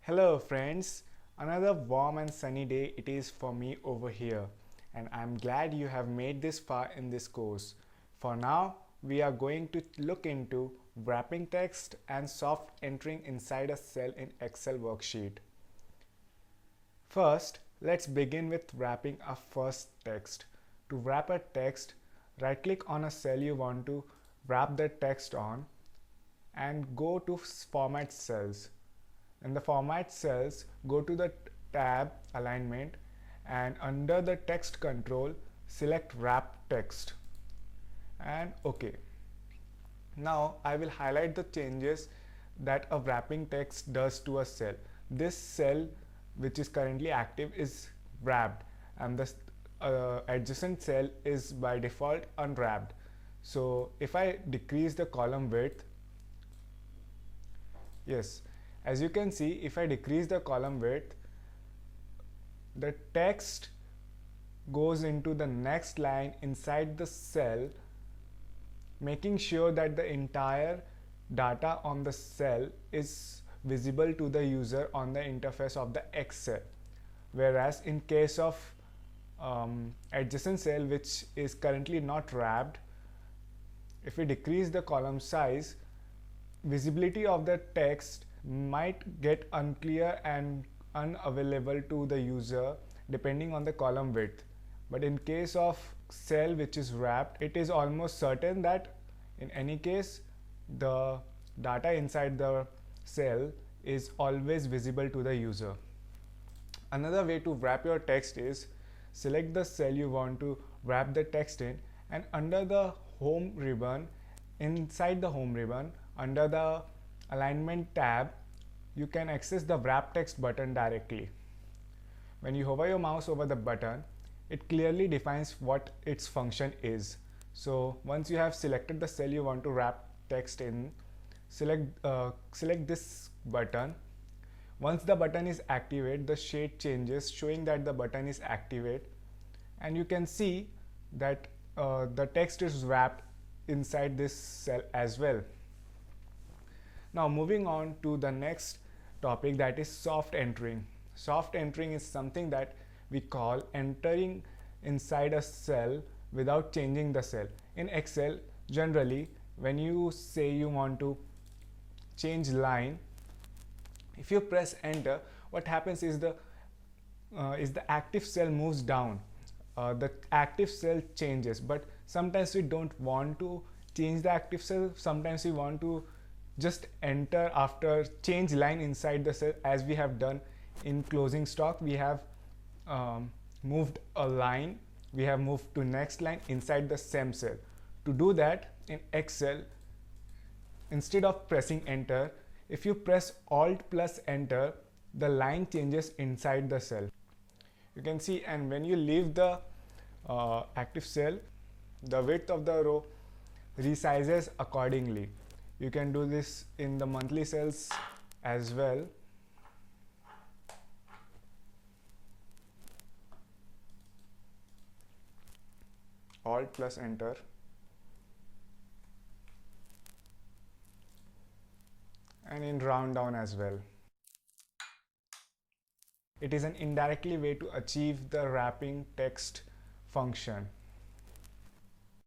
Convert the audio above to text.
Hello friends, another warm and sunny day it is for me over here, and I'm glad you have made this far in this course. For now, we are going to look into wrapping text and soft entering inside a cell in Excel worksheet. First, let's begin with wrapping a first text. To wrap a text, right click on a cell you want to wrap the text on and go to Format Cells. In the Format Cells, go to the tab Alignment and under the text control, select Wrap Text and OK. Now I will highlight the changes that a wrapping text does to a cell. This cell which is currently active is wrapped and the adjacent cell is by default unwrapped. So if I decrease the column width, yes, as you can see, if I decrease the column width, the text goes into the next line inside the cell, making sure that the entire data on the cell is visible to the user on the interface of the Excel. Whereas in case of adjacent cell which is currently not wrapped, if we decrease the column size, visibility of the text might get unclear and unavailable to the user depending on the column width. But in case of cell which is wrapped, it is almost certain that in any case the data inside the cell is always visible to the user. Another way to wrap your text is select the cell you want to wrap the text in, and under the home ribbon, inside the home ribbon, under the alignment tab, you can access the wrap text button directly. When you hover your mouse over the button, it clearly defines what its function is. So once you have selected the cell you want to wrap text in, select this button. Once the button is activated, the shade changes showing that the button is activated, and you can see that the text is wrapped inside this cell as well. Now moving on to the next topic, that is soft entering. Soft entering is something that we call entering inside a cell without changing the cell. In Excel, generally when you say you want to change line, if you press enter, what happens is the active cell moves down. The active cell changes, but sometimes we don't want to change the active cell. Sometimes we want to just enter after change line inside the cell, as we have done in closing stock. We have moved a line, we have moved to next line inside the same cell. To do that in Excel, instead of pressing enter, if you press Alt plus enter, the line changes inside the cell. You can see, and when you leave the active cell, the width of the row resizes accordingly. You can do this in the monthly cells as well. Alt plus enter. And in round down as well. It is an indirectly way to achieve the wrapping text function.